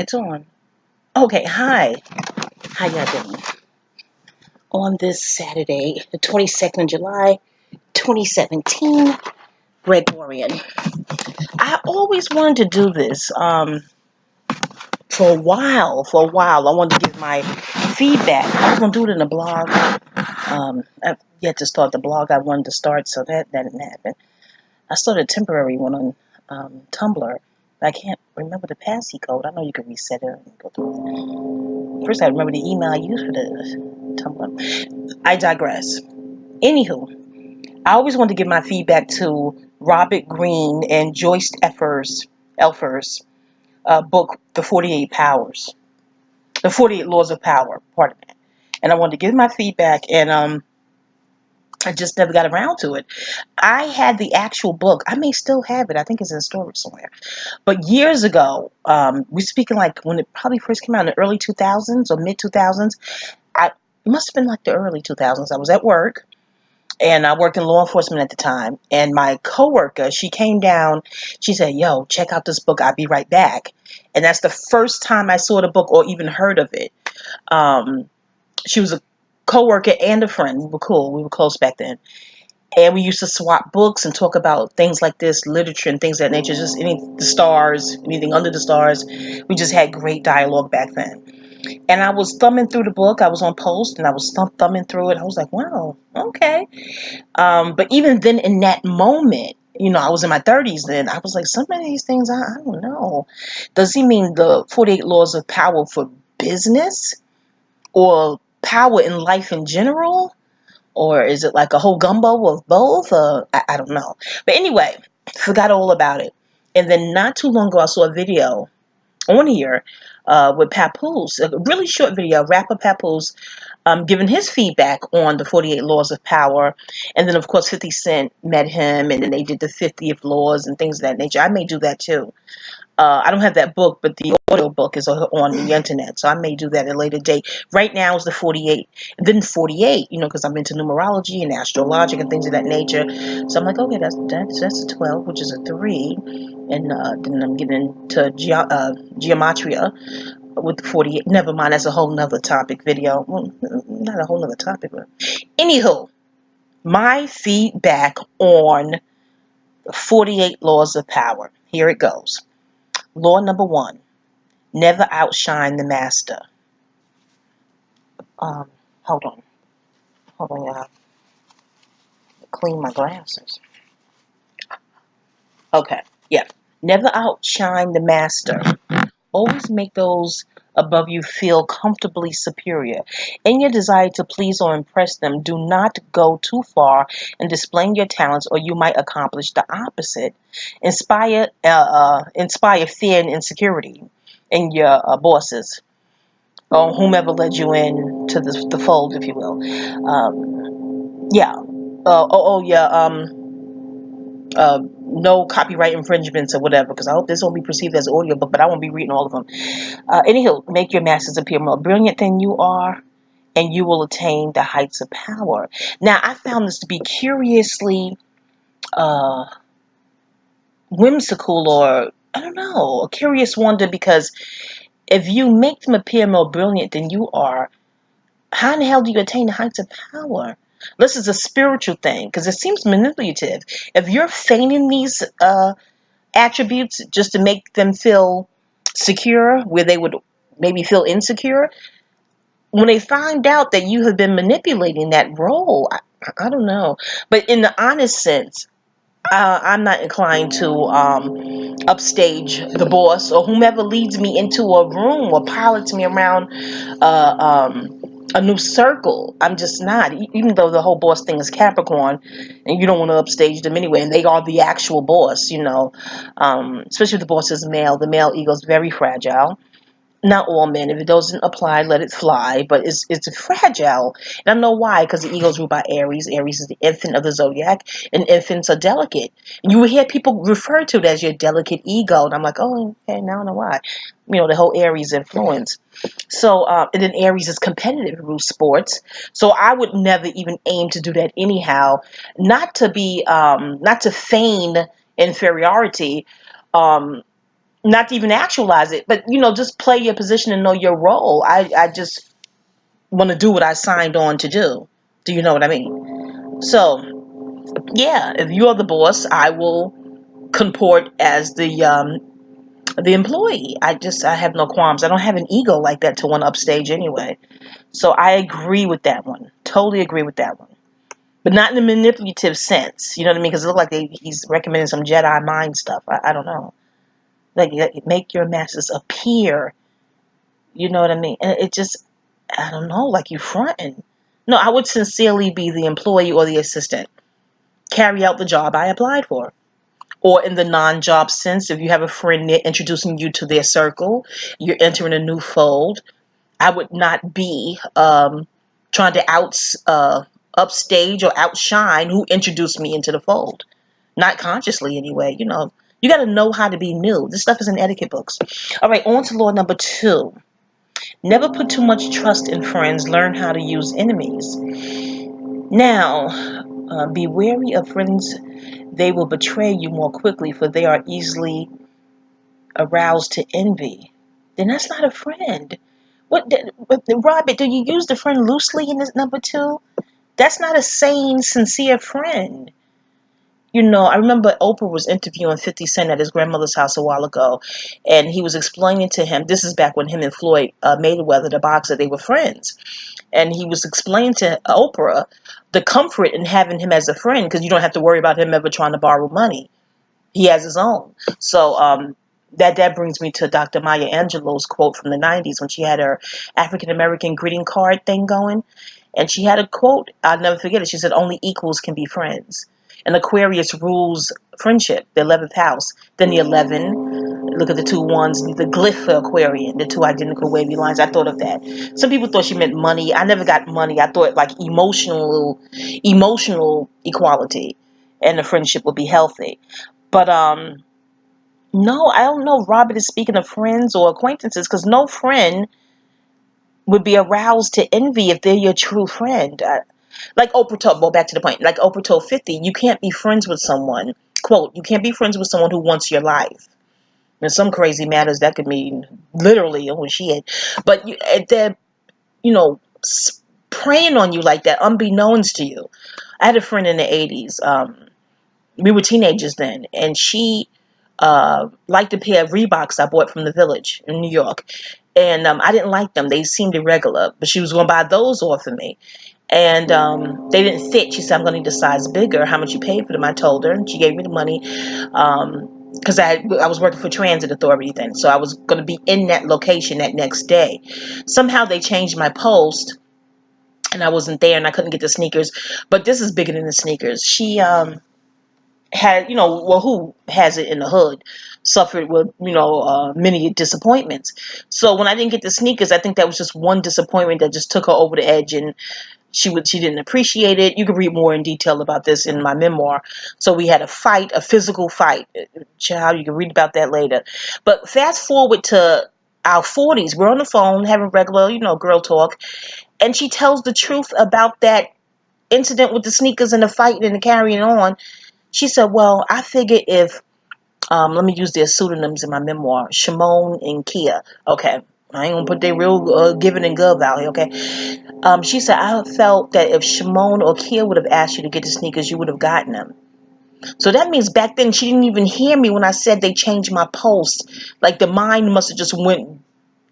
It's on. Okay, hi. How y'all doing? On this Saturday, the 22nd of July, 2017, Gregorian. I always wanted to do this for a while. I wanted to give my feedback. I was going to do it in a blog. I've yet to start the blog I wanted to start, so that didn't happen. I started a temporary one on Tumblr. I can't remember the passy code. I know you can reset it and go through it. First, I remember the email I used for the Tumblr. I digress. Anywho, I always wanted to give my feedback to Robert Greene and Joyce Elfer's book, The 48 Powers, The 48 Laws of Power, pardon me. And I wanted to give my feedback, and I just never got around to it. I had the actual book. I may still have it. I think it's in storage somewhere. But years ago, we're speaking like when it probably first came out in the early 2000s or mid 2000s. It must have been like the early 2000s. I was at work, and I worked in law enforcement at the time. And my coworker, she came down. She said, "Yo, check out this book. I'll be right back." And that's the first time I saw the book or even heard of it. She was a coworker and a friend. We were cool. We were close back then. And we used to swap books and talk about things like this, literature and things of that nature, just the stars, anything under the stars. We just had great dialogue back then. And I was thumbing through the book. I was on post and I was thumbing through it. I was like, wow, okay. But even then in that moment, I was in my 30s then. I was like, some of these things, I don't know. Does he mean the 48 laws of power for business or power in life in general? Or is it like a whole gumbo of both? I don't know. But anyway, forgot all about it. And then not too long ago, I saw a video on here with Papoose, a really short video, rapper Papoose, giving his feedback on the 48 Laws of Power. And then, of course, 50 Cent met him, and then they did the 50th Laws and things of that nature. I may do that too. I don't have that book, but the audio book is on the internet, so I may do that at a later date. Right now is the 48, and then 48, because I'm into numerology and astrologic and things of that nature. So I'm like, okay, that's a 12, which is a 3, and then I'm getting into geometria with the 48. Never mind, that's a whole nother topic video. Well, not a whole nother topic, but anywho, my feedback on the 48 Laws of Power. Here it goes. Law number 1, never outshine the master. Hold on, y'all. Clean my glasses. Okay, yeah. Never outshine the master. Always make those above you feel comfortably superior. In your desire to please or impress them, do not go too far in displaying your talents, or you might accomplish the opposite. Inspire fear and insecurity in your bosses, or whomever led you in to the fold, if you will. Yeah. Yeah. No copyright infringements or whatever, because I hope this won't be perceived as an audiobook, but I won't be reading all of them. Anyhow, make your masters appear more brilliant than you are, and you will attain the heights of power. Now, I found this to be curiously whimsical, or I don't know, a curious wonder, because if you make them appear more brilliant than you are, how in the hell do you attain the heights of power? This is a spiritual thing, because it seems manipulative. If you're feigning these attributes just to make them feel secure, where they would maybe feel insecure, when they find out that you have been manipulating that role, I don't know. But in the honest sense, I'm not inclined to upstage the boss or whomever leads me into a room or pilots me around a new circle. I'm just not. Even though the whole boss thing is Capricorn, and you don't want to upstage them anyway, and they are the actual boss, especially if the boss is male. The male ego is very fragile. Not all men. If it doesn't apply, let it fly. But it's fragile. And I know why, because the ego is ruled by Aries. Aries is the infant of the zodiac, and infants are delicate. And you will hear people refer to it as your delicate ego. And I'm like, oh, okay, now I know why. The whole Aries influence. So, and then Aries is competitive through sports. So I would never even aim to do that anyhow. Not to feign inferiority. not to even actualize it, but just play your position and know your role. I just want to do what I signed on to do. Do you know what I mean? So yeah, if you're the boss, I will comport as the employee. I have no qualms. I don't have an ego like that to want to upstage anyway. So I agree with that one. Totally agree with that one. But not in a manipulative sense. You know what I mean? Because it looked like he's recommending some Jedi mind stuff. I don't know. Like, make your masters appear. You know what I mean? And it just, I don't know, like you fronting. No, I would sincerely be the employee or the assistant. Carry out the job I applied for. Or in the non-job sense, if you have a friend introducing you to their circle, you're entering a new fold. I would not be trying to upstage or outshine who introduced me into the fold. Not consciously, anyway. You got to know how to be new. This stuff is in etiquette books. All right, on to law number 2. Never put too much trust in friends. Learn how to use enemies. Now, be wary of friends. They will betray you more quickly, for they are easily aroused to envy. Then that's not a friend. Robert, do you use the friend loosely in this number 2? That's not a sane, sincere friend. I remember Oprah was interviewing 50 Cent at his grandmother's house a while ago, and he was explaining to him, this is back when him and Floyd Mayweather, the boxer, they were friends. And he was explaining to Oprah the comfort in having him as a friend, because you don't have to worry about him ever trying to borrow money. He has his own. So that brings me to Dr. Maya Angelou's quote from the 90s when she had her African American greeting card thing going. And she had a quote, I'll never forget it. She said, only equals can be friends. And Aquarius rules friendship, the 11th house. Then the 11, look at the 2 ones, the glyph for Aquarian, the 2 identical wavy lines. I thought of that. Some people thought she meant money. I never got money. I thought like emotional equality, and the friendship would be healthy. But no, I don't know if Robert is speaking of friends or acquaintances, because no friend would be aroused to envy if they're your true friend. Like Oprah told, well, back to the point, like Oprah told 50, you can't be friends with someone, quote, you can't be friends with someone who wants your life. In some crazy matters, that could mean literally, oh shit. But they're, you know, preying on you like that, unbeknownst to you. I had a friend in the 80s. We were teenagers then, and she liked a pair of Reeboks I bought from the Village in New York. And I didn't like them. They seemed irregular, but she was going to buy those off of me. And they didn't fit. She said, I'm going to need a size bigger. How much you paid for them? I told her, and she gave me the money. Because I was working for Transit Authority then, so I was going to be in that location that next day. Somehow they changed my post, and I wasn't there, and I couldn't get the sneakers. But this is bigger than the sneakers. She had, who has it in the hood, suffered with, many disappointments. So when I didn't get the sneakers, I think that was just one disappointment that just took her over the edge, and she didn't appreciate it. You can read more in detail about this in my memoir. So we had a fight, a physical fight. Child, you can read about that later. But fast forward to our 40s. We're on the phone having regular, girl talk. And she tells the truth about that incident with the sneakers and the fight and the carrying on. She said, well, I figured if, let me use their pseudonyms in my memoir, Shimon and Kia. Okay. I ain't gonna put their real giving and gov out here, okay? She said, I felt that if Shimon or Kia would have asked you to get the sneakers, you would have gotten them. So that means back then she didn't even hear me when I said they changed my post. Like the mind must have just went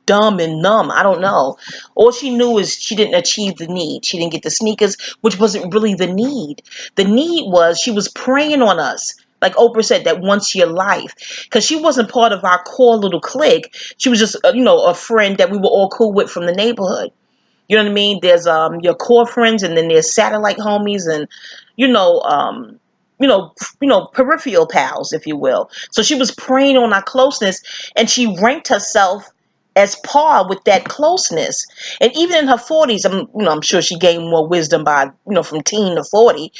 dumb and numb. I don't know. All she knew is she didn't achieve the need. She didn't get the sneakers, which wasn't really the need. The need was she was preying on us. Like Oprah said, that once your life. Because she wasn't part of our core little clique. She was just, a friend that we were all cool with from the neighborhood. You know what I mean? There's your core friends, and then there's satellite homies, and you know, um, peripheral pals, if you will. So she was preying on our closeness, and she ranked herself as par with that closeness. And even in her 40s, I'm sure she gained more wisdom by, from teen to 40.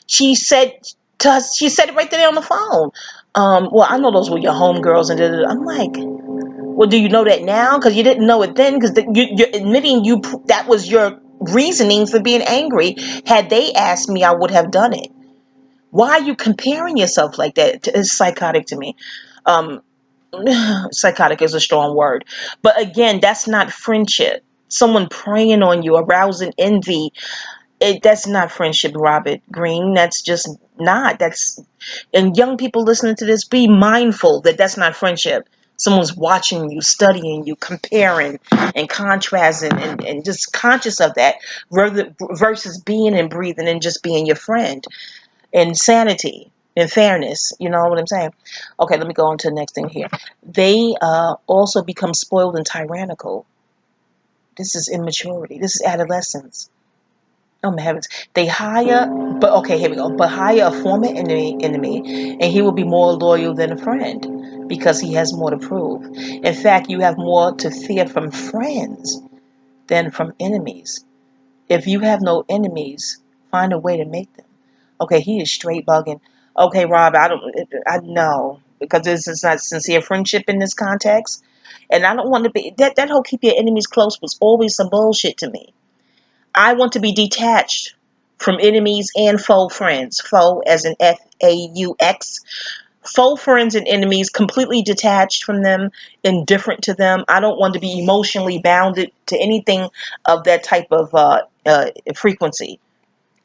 She said to us, she said it right there on the phone. Well, I know those were your homegirls, and I'm like, well, do you know that now? Because you didn't know it then. Because you're admitting that was your reasoning for being angry. Had they asked me, I would have done it. Why are you comparing yourself like that? It's psychotic to me. Um, psychotic is a strong word. But again, that's not friendship. Someone preying on you, arousing envy, that's not friendship, Robert Greene. That's just not. That's, and young people listening to this, be mindful that that's not friendship. Someone's watching you, studying you, comparing and contrasting, and just conscious of that versus being and breathing and just being your friend. And sanity and fairness. You know what I'm saying? Okay, let me go on to the next thing here. They also become spoiled and tyrannical. This is immaturity. This is adolescence. Oh my heavens. They hire, but okay, here we go. But hire a former enemy, and he will be more loyal than a friend because he has more to prove. In fact, you have more to fear from friends than from enemies. If you have no enemies, find a way to make them. Okay, he is straight bugging. Okay, Rob, I know, because this is not sincere friendship in this context, and I don't want to be that whole keep your enemies close was always some bullshit to me. I want to be detached from enemies and faux friends. Faux as in FAUX. Faux friends and enemies, completely detached from them, indifferent to them. I don't want to be emotionally bounded to anything of that type of frequency.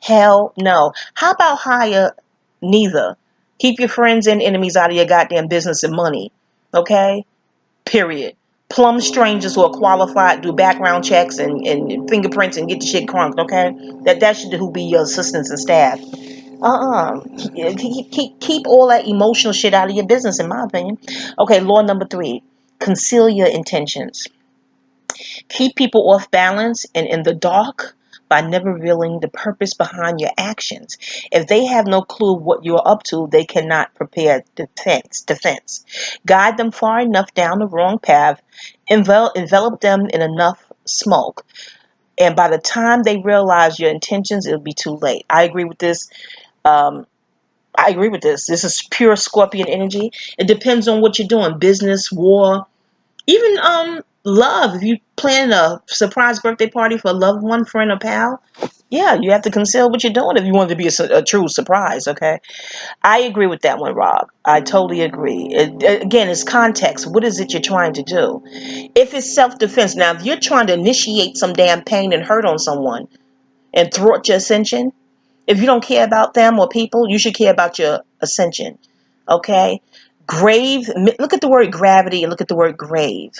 Hell no. How about hire neither? Keep your friends and enemies out of your goddamn business and money. Okay? Period. Plum strangers who are qualified, do background checks and fingerprints and get the shit crunked, okay? That should who be your assistants and staff. Keep all that emotional shit out of your business, in my opinion. Okay, law number 3. Conceal your intentions. Keep people off balance and in the dark by never revealing the purpose behind your actions. If they have no clue what you're up to, they cannot prepare defense. Guide them far enough down the wrong path, envelop them in enough smoke, and by the time they realize your intentions, it'll be too late. I agree with this. Um, I agree with this. This is pure Scorpion energy. It depends on what you're doing. Business, war, even love. If you plan a surprise birthday party for a loved one, friend, or pal, yeah, you have to conceal what you're doing if you want it to be a true surprise. Okay, I agree with that one, Rob. I totally agree. Again, it's context. What is it you're trying to do? If it's self-defense, now if you're trying to initiate some damn pain and hurt on someone and thwart your ascension, if you don't care about them or people, you should care about your ascension. Okay, grave. Look at the word gravity and look at the word grave.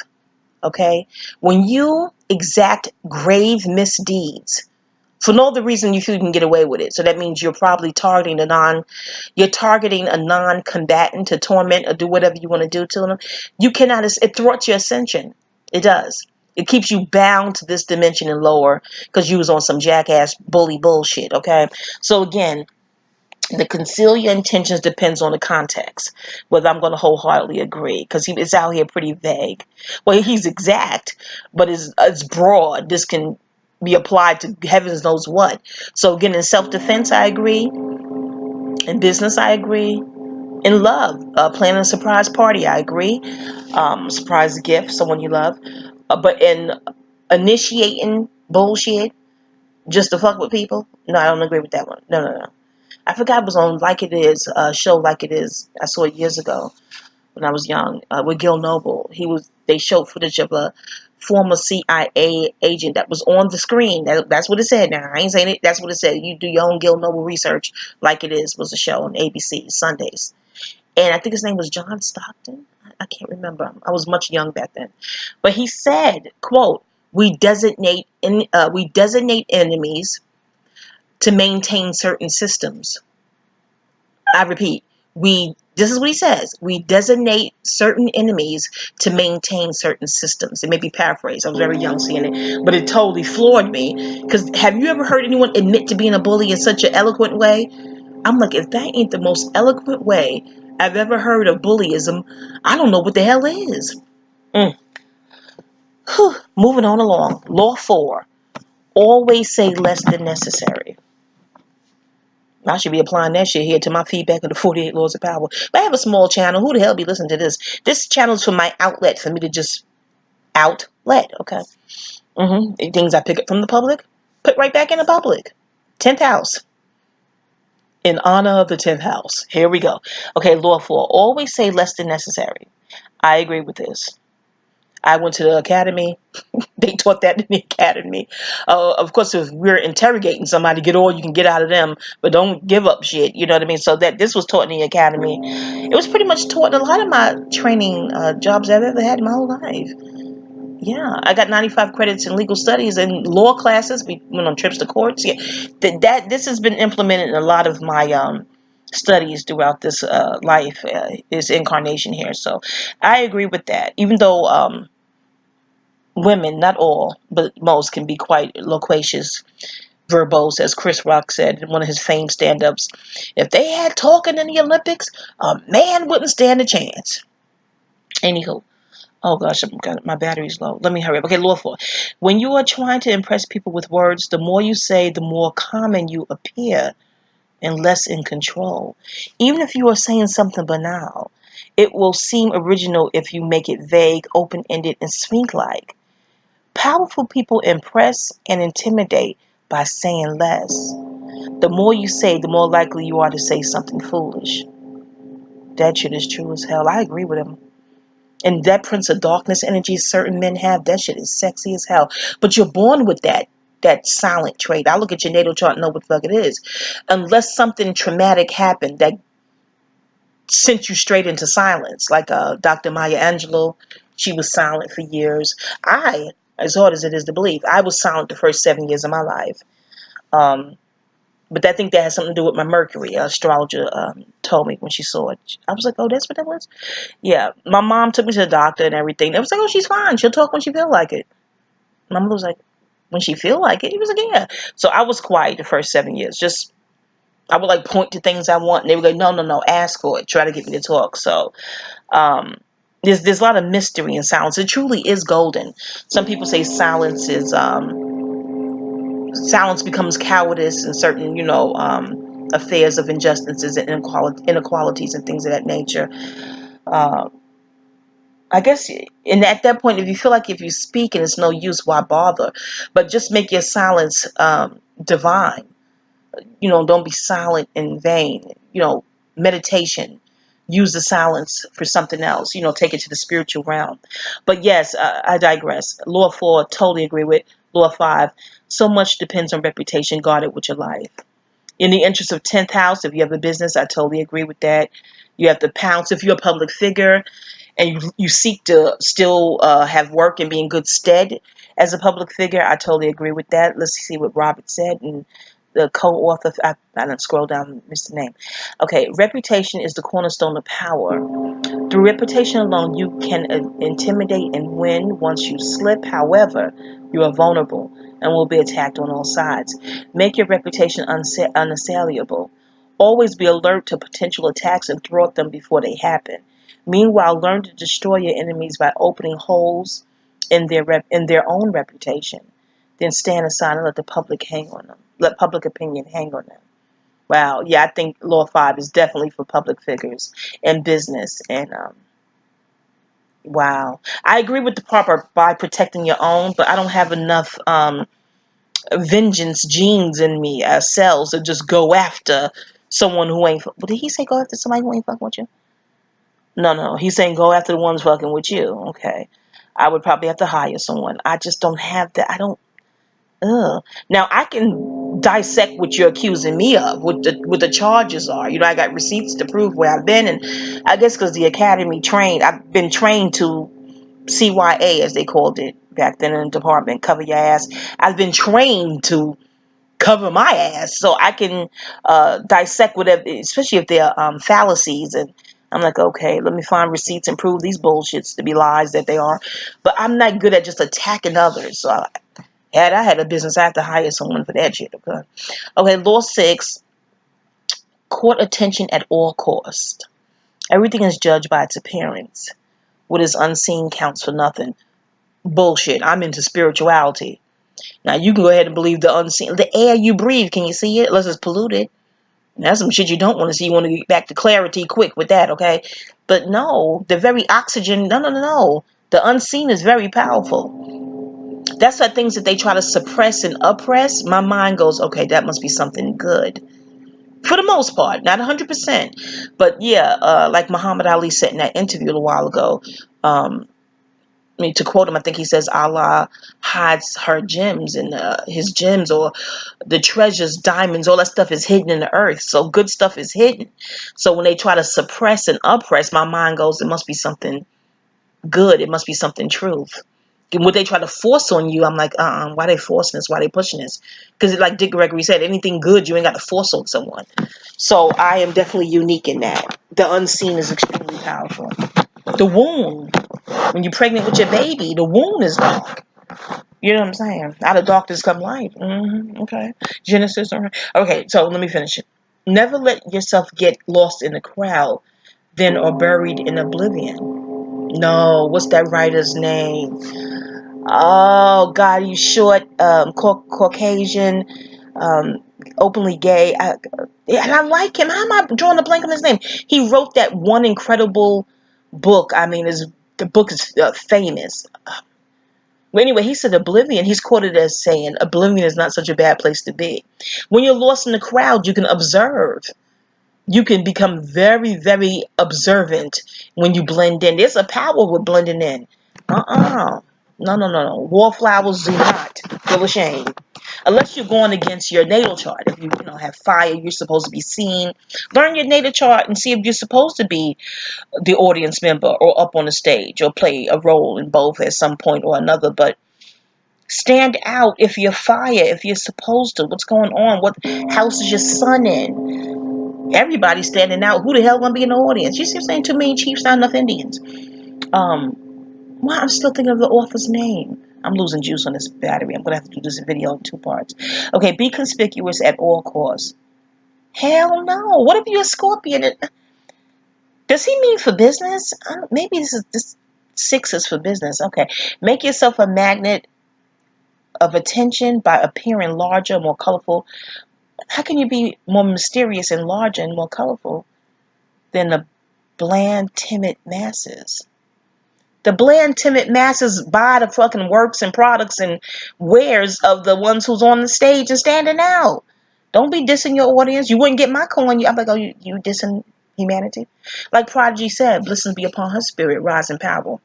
Okay? When you exact grave misdeeds for no other reason you feel you can get away with it. So that means you're probably targeting a non-combatant to torment or do whatever you want to do to them. You cannot, it thwarts your ascension. It does. It keeps you bound to this dimension and lower because you was on some jackass bully bullshit, okay? So again, the conceal your intentions depends on the context, whether I'm going to wholeheartedly agree, because it's out here pretty vague. Well, he's exact, but it's broad. This can be applied to heavens knows what. So again, in self-defense, I agree. In business, I agree. In love, planning a surprise party, I agree. Surprise gift, someone you love. But in initiating bullshit just to fuck with people, no, I don't agree with that one. No. I forgot it was on Like It Is, a show Like It Is. I saw it years ago when I was young with Gil Noble. They showed footage of a former CIA agent that was on the screen. That's what it said. Now I ain't saying it. That's what it said. You do your own Gil Noble research. Like It Is was a show on ABC Sundays, and I think his name was John Stockton. I can't remember. I was much young back then, but he said, "quote We designate enemies to maintain certain systems." I repeat, this is what he says. We designate certain enemies to maintain certain systems. It may be paraphrased. I was very young seeing it, but it totally floored me. Because have you ever heard anyone admit to being a bully in such an eloquent way? I'm like, if that ain't the most eloquent way I've ever heard of bullyism, I don't know what the hell is. Moving on along. Law 4. Always say less than necessary. I should be applying that shit here to my feedback of the 48 Laws of Power. But I have a small channel. Who the hell be listening to this? This channel is for my outlet, for me to just outlet, okay? Things I pick up from the public, put right back in the public. 10th house. In honor of the 10th house. Here we go. Okay, law 4. Always say less than necessary. I agree with this. I went to the academy. They taught that in the academy. Of course, if we're interrogating somebody, get all you can get out of them, but don't give up shit. You know what I mean? So that this was taught in the academy. It was pretty much taught in a lot of my training jobs I've ever had in my whole life. Yeah, I got 95 credits in legal studies and law classes. We went on trips to courts. Yeah, this has been implemented in a lot of my studies throughout this life, this incarnation here. So I agree with that. Even though women, not all, but most, can be quite loquacious, verbose, as Chris Rock said in one of his famed stand-ups. If they had talking in the Olympics, a man wouldn't stand a chance. Anywho. Oh gosh, my battery's low. Let me hurry up. Okay, law 4. When you are trying to impress people with words, the more you say, the more common you appear and less in control. Even if you are saying something banal, it will seem original if you make it vague, open-ended, and sphinx-like. Powerful people impress and intimidate by saying less. The more you say, the more likely you are to say something foolish. That shit is true as hell. I agree with him. And that Prince of Darkness energy certain men have, that shit is sexy as hell. But you're born with that silent trait. I look at your natal chart and know what the fuck it is. Unless something traumatic happened that sent you straight into silence. Like Dr. Maya Angelou, she was silent for years. As hard as it is to believe, I was silent the first 7 years of my life. But I think that has something to do with my Mercury. An astrologer told me when she saw it. I was like, oh, that's what that was? Yeah. My mom took me to the doctor and everything. They was like, oh, she's fine. She'll talk when she feel like it. My mother was like, when she feel like it? He was like, yeah. So I was quiet the first 7 years. Just, I would like point to things I want. And they would go, no, ask for it. Try to get me to talk. So there's a lot of mystery in silence. It truly is golden. Some people say silence becomes cowardice in certain, affairs of injustices and inequalities and things of that nature. I guess, and at that point, if you feel like if you speak and it's no use, why bother? But just make your silence divine. Don't be silent in vain. Meditation. Use the silence for something else. Take it to the spiritual realm. But yes, I digress. Law 4, totally agree with. Law 5, so much depends on reputation. Guard it with your life. In the interest of 10th house, if you have a business, I totally agree with that. You have to pounce. If you're a public figure and you seek to still have work and be in good stead as a public figure, I totally agree with that. Let's see what Robert said. And the co-author, I didn't scroll down and missed the name. Okay, reputation is the cornerstone of power. Through reputation alone, you can intimidate and win. Once you slip, however, you are vulnerable and will be attacked on all sides. Make your reputation unassailable. Always be alert to potential attacks and thwart them before they happen. Meanwhile, learn to destroy your enemies by opening holes in their own reputation. Then stand aside and let the public hang on them. Let public opinion hang on them. Wow, yeah, I think Law 5 is definitely for public figures and business. And wow, I agree with the part by protecting your own, but I don't have enough vengeance genes in me as cells to just go after someone who ain't. What did he say? Go after somebody who ain't fucking with you? No. He's saying go after the ones fucking with you. Okay, I would probably have to hire someone. I just don't have that. I don't. Ugh. Now I can dissect what you're accusing me of, what the charges are. I got receipts to prove where I've been, and I guess because the academy I've been trained to CYA, as they called it back then in the department, cover your ass. I've been trained to cover my ass, so I can dissect whatever, especially if they're fallacies. And I'm like, okay, let me find receipts and prove these bullshits to be lies that they are. But I'm not good at just attacking others. So had I had a business, I have to hire someone for that shit. Okay. Law 6, court attention at all cost. Everything is judged by its appearance. What is unseen counts for nothing. Bullshit. I'm into spirituality. Now you can go ahead and believe the unseen. The air you breathe, can you see it? Unless it's polluted. That's some shit you don't want to see. You want to get back to clarity quick with that, okay? But no, the very oxygen, no. The unseen is very powerful. That's why things that they try to suppress and oppress, my mind goes, okay, that must be something good. For the most part, not 100%. But yeah, like Muhammad Ali said in that interview a while ago, I mean, to quote him, I think he says Allah hides her gems and his gems or the treasures, diamonds, all that stuff is hidden in the earth. So good stuff is hidden. So when they try to suppress and oppress, my mind goes, it must be something good. It must be something truth. And what they try to force on you, I'm like, why they forcing this? Why they pushing this? Because like Dick Gregory said, anything good, you ain't got to force on someone. So I am definitely unique in that. The unseen is extremely powerful. The wound, when you're pregnant with your baby, the wound is dark. You know what I'm saying? Out of darkness come light. Okay. Genesis. Okay, so let me finish it. Never let yourself get lost in the crowd, then or buried in oblivion. No, what's that writer's name? Oh God, he's short, Caucasian, openly gay. And I like him. How am I drawing a blank on his name? He wrote that one incredible book. I mean, the book is famous. Well, anyway, he said oblivion. He's quoted as saying, oblivion is not such a bad place to be. When you're lost in the crowd, you can observe. You can become very, very observant when you blend in. There's a power with blending in. No. Wallflowers do not feel ashamed. Unless you're going against your natal chart. If you have fire, you're supposed to be seen. Learn your natal chart and see if you're supposed to be the audience member or up on the stage or play a role in both at some point or another. But stand out if you're fire, if you're supposed to. What's going on? What house is your son in? Everybody's standing out. Who the hell want to be in the audience? You see what I'm saying? Too many chiefs, not enough Indians. Why I'm still thinking of the author's name. I'm losing juice on this battery. I'm going to have to do this video in 2 parts. Okay, be conspicuous at all costs. Hell no. What if you're a Scorpion? Does he mean for business? Maybe this 6 is for business. Okay. Make yourself a magnet of attention by appearing larger, more colorful. How can you be more mysterious and larger and more colorful than the bland, timid masses? The bland, timid masses buy the fucking works and products and wares of the ones who's on the stage and standing out. Don't be dissing your audience. You wouldn't get my coin. I'm like, oh, you dissing humanity? Like Prodigy said, blessings be upon her spirit, rise in power.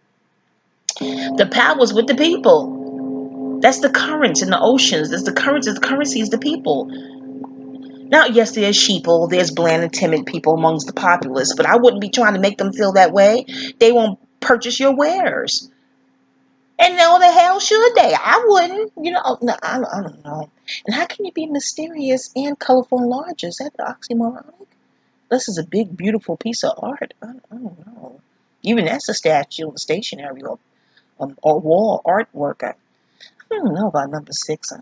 The power's with the people. That's the currents in the oceans. That's the currents. The currency is the people. Now, yes, there's sheeple, there's bland and timid people amongst the populace, but I wouldn't be trying to make them feel that way. They won't purchase your wares. And no, the hell should they? I wouldn't. No, I don't know. And how can you be mysterious and colorful and large? Is that oxymoronic? This is a big, beautiful piece of art. I don't know. Even that's a statue, stationary, or wall artwork. I don't know about number 6.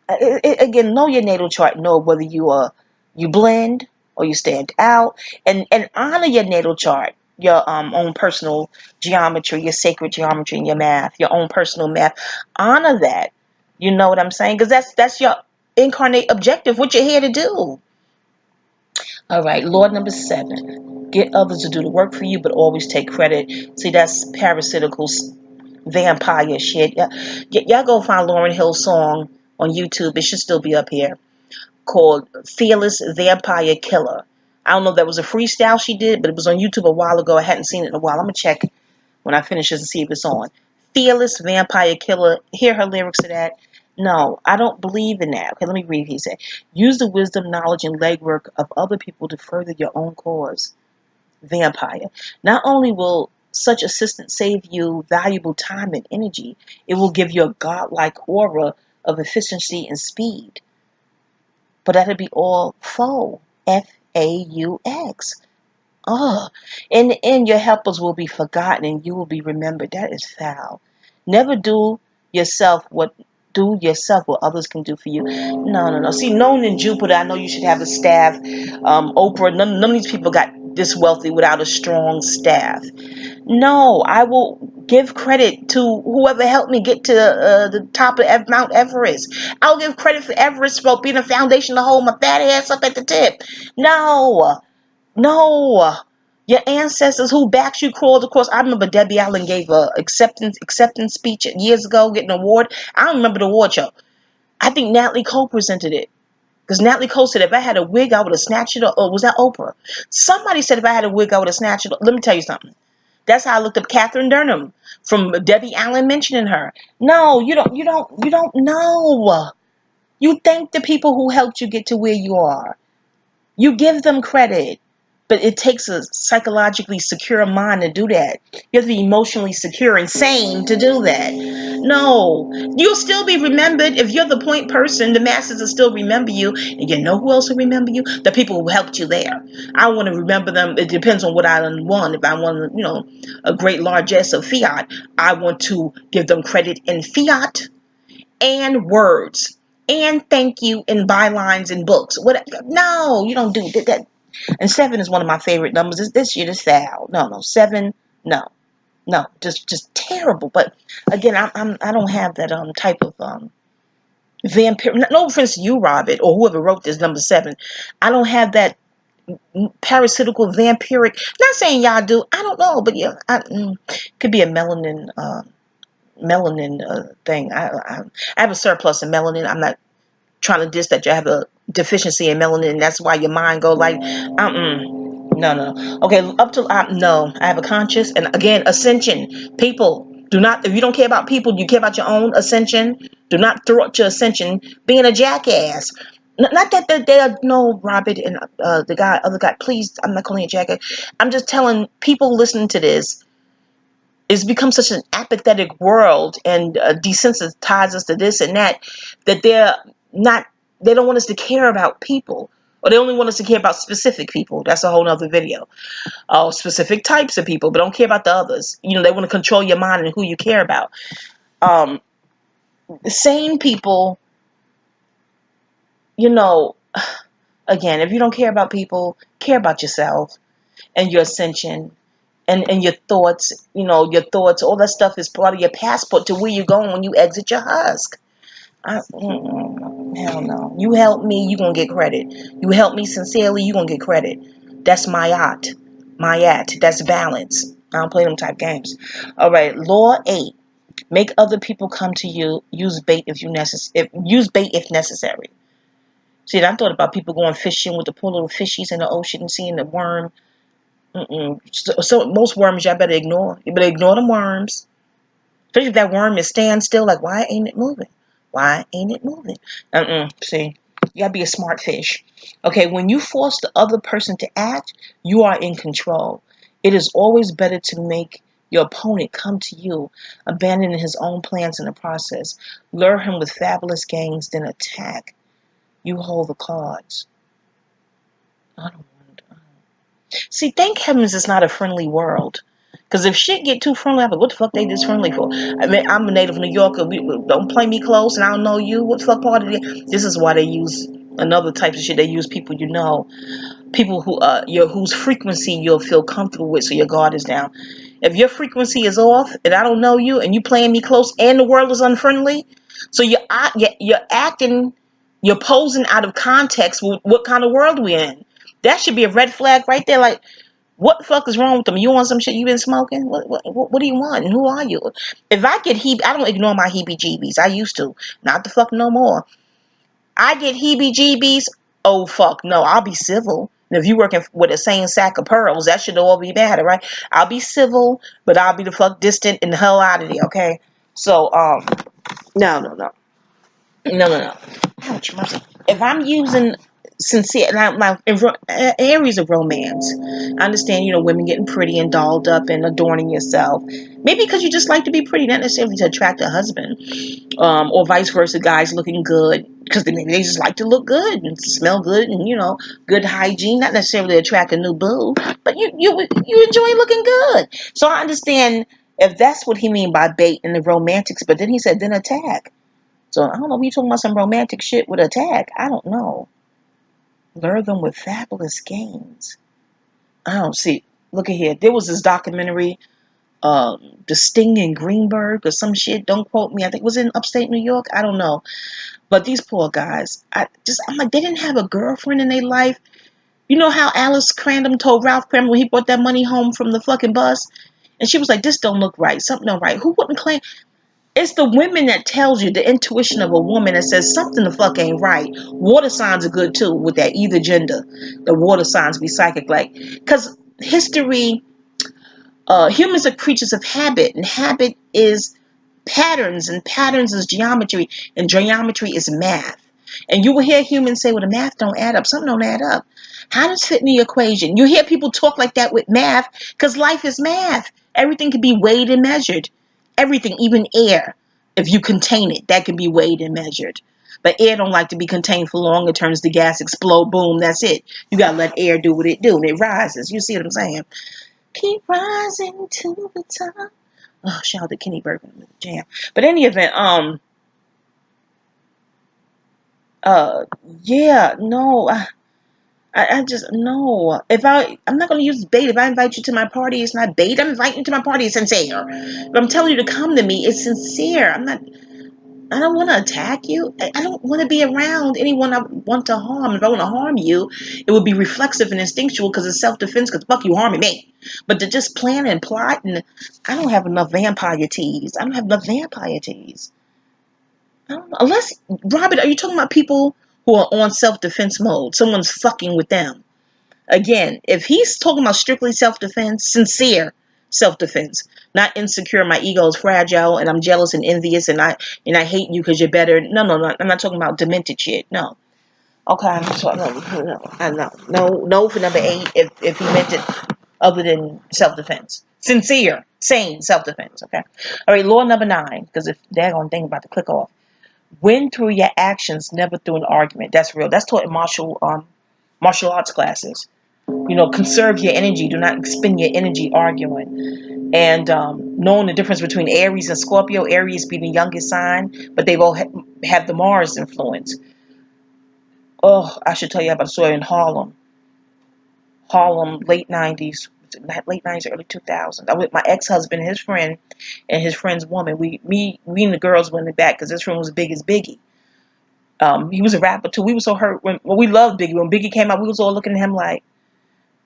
Again, know your natal chart. Know whether you blend or you stand out, and honor your natal chart, your own personal geometry, your sacred geometry, and your math, your own personal math. Honor that. You know what I'm saying? Because that's your incarnate objective. What you're here to do. All right, Lord number 7. Get others to do the work for you, but always take credit. See, that's parasitical vampire shit. Y'all go find Lauryn Hill's song on YouTube. It should still be up here. Called Fearless Vampire Killer. I don't know if that was a freestyle she did, but it was on YouTube a while ago. I hadn't seen it in a while. I'm going to check when I finish this and see if it's on. Fearless Vampire Killer. Hear her lyrics to that. No, I don't believe in that. Okay, let me read what he said. Use the wisdom, knowledge, and legwork of other people to further your own cause. Vampire. Not only will such assistance save you valuable time and energy, it will give you a godlike aura of efficiency and speed. But that'll be all faux. F-A-U-X. In the end, your helpers will be forgotten and you will be remembered. That is foul. Never do yourself what others can do for you. No. See, known in Jupiter, I know you should have a staff. Oprah, none of these people got this wealthy without a strong staff. No, I will give credit to whoever helped me get to the top of Mount Everest. I'll give credit for Everest for being a foundation to hold my fat ass up at the tip. No. Your ancestors who backed you crawled across. I remember Debbie Allen gave a acceptance speech years ago, getting an award. I don't remember the award show. I think Natalie Cole presented it. Because Natalie Cole said if I had a wig, I would have snatched it. Or was that Oprah? Somebody said if I had a wig, I would have snatched it. Let me tell you something. That's how I looked up Catherine Durham from Debbie Allen mentioning her. No, you don't know. You thank the people who helped you get to where you are. You give them credit. But it takes a psychologically secure mind to do that. You have to be emotionally secure and sane to do that. No, you'll still be remembered. If you're the point person, the masses will still remember you. And you know who else will remember you? The people who helped you there. I want to remember them. It depends on what I want. If I want, a great largesse of fiat, I want to give them credit in fiat and words and thank you in bylines and books. What? No, you don't do that. And 7 is one of my favorite numbers. This shit is foul. No, 7. No, just terrible. But again, I don't have that type of vampire. No offense to you, Robert, or whoever wrote this number 7. I don't have that parasitical vampiric. Not saying y'all do. I don't know, but yeah, could be a melanin thing. I have a surplus of melanin. I'm not trying to diss that you have a deficiency in melanin, and that's why your mind go like, no. Okay, up to no. I have a conscious, and again, ascension. People do not. If you don't care about people, you care about your own ascension. Do not throw up your ascension being a jackass. Not that they are no Robert and the other guy. Please, I'm not calling you a jackass. I'm just telling people listening to this. It's become such an apathetic world and desensitized us to this and that they're not. They don't want us to care about people, or they only want us to care about specific people. That's a whole nother video. Specific types of people, but don't care about the others. They want to control your mind and who you care about. The same people, again, if you don't care about people, care about yourself and your ascension and your thoughts, all that stuff is part of your passport to where you're going when you exit your husk. Hell no. You help me, you're going to get credit. You help me sincerely, you're going to get credit. That's mayat. That's balance. I don't play them type games. All right, law 8. Make other people come to you. Use bait if necessary. See, I thought about people going fishing with the poor little fishies in the ocean and seeing the worm. So most worms y'all better ignore. You better ignore the worms. Especially if that worm is standing still, like, why ain't it moving? Why ain't it moving? See, you gotta be a smart fish. Okay, when you force the other person to act, you are in control. It is always better to make your opponent come to you, abandoning his own plans in the process. Lure him with fabulous games, then attack. You hold the cards. I don't want. See, thank heavens it's not a friendly world. Because if shit get too friendly, I'm like, what the fuck they this friendly for? I mean, I'm a native New Yorker. Don't play me close and I don't know you. What the fuck part of it? This is why they use another type of shit. They use people people who whose frequency you'll feel comfortable with, so your guard is down. If your frequency is off and I don't know you and you playing me close and the world is unfriendly, so you're acting, you're posing out of context with what kind of world we're in. That should be a red flag right there. Like, what the fuck is wrong with them? You want some shit you been smoking? What do you want? And who are you? If I get I don't ignore my heebie-jeebies. I used to. Not the fuck no more. I get heebie-jeebies. Oh, fuck. No, I'll be civil. And if you working with a same sack of pearls, that should all be bad, right? I'll be civil, but I'll be the fuck distant and the hell out of there, okay? So, no. Ouch, mercy. If I'm using sincere, now in areas of romance, I understand, women getting pretty and dolled up and adorning yourself. Maybe because you just like to be pretty, not necessarily to attract a husband. Or vice versa, guys looking good because maybe they just like to look good and smell good and, good hygiene, not necessarily attract a new boo, but you enjoy looking good. So I understand if that's what he mean by bait in the romantics, but then he said, then attack. So I don't know if you're talking about some romantic shit with attack. I don't know. Lure them with fabulous games. I don't see. Look at here. There was this documentary, The Sting in Greenberg or some shit. Don't quote me. I think it was in upstate New York. I don't know. But these poor guys, I'm like, they didn't have a girlfriend in their life. You know how Alice Crandom told Ralph Crammer when he brought that money home from the fucking bus? And she was like, this don't look right. Something don't right. Who wouldn't claim? It's the women that tells you, the intuition of a woman that says something the fuck ain't right. Water signs are good too with that either gender. The water signs be psychic like, because history, humans are creatures of habit, and habit is patterns, and patterns is geometry, and geometry is math. And you will hear humans say, well, the math don't add up. Something don't add up. How does it fit in the equation? You hear people talk like that with math because life is math. Everything can be weighed and measured. Everything, even air, if you contain it, that can be weighed and measured. But air don't like to be contained for long. It turns to gas, explode, boom, that's it. You got to let air do what it do, and it rises. You see what I'm saying? Keep rising to the top. Oh, shout out to Kenny Burton with the jam. But in any event, yeah, no, I just, no. I'm not going to use bait. If I invite you to my party, it's not bait. I'm inviting you to my party, it's sincere. If I'm telling you to come to me, it's sincere. I don't want to attack you. I don't want to be around anyone I want to harm. If I want to harm you, it would be reflexive and instinctual because it's self-defense, because fuck you harming me. But to just plan and plot, and I don't have enough vampire teas. I don't have enough vampire teas. I don't know. Unless, Robert, are you talking about people who are on self-defense mode? Someone's fucking with them. Again, if he's talking about strictly self-defense, sincere self-defense, not insecure, my ego is fragile and I'm jealous and envious and I hate you because you're better. No, I'm not talking about demented shit. No. Okay, so no for number 8 if he meant it other than self-defense. Sincere, sane self-defense. Okay. All right, law number 9, because if they're gonna think about to click off. Win through your actions, never through an argument. That's real. That's taught in martial arts classes. Conserve your energy. Do not expend your energy arguing. And knowing the difference between Aries and Scorpio. Aries being the youngest sign, but they both have the Mars influence. Oh, I should tell you about a story in Harlem. Late 90s. Late 90s, early 2000s. I was with my ex-husband, his friend, and his friend's woman. We and the girls went in the back because this room was big as Biggie. He was a rapper too. We were so hurt we loved Biggie. When Biggie came out, we was all looking at him like,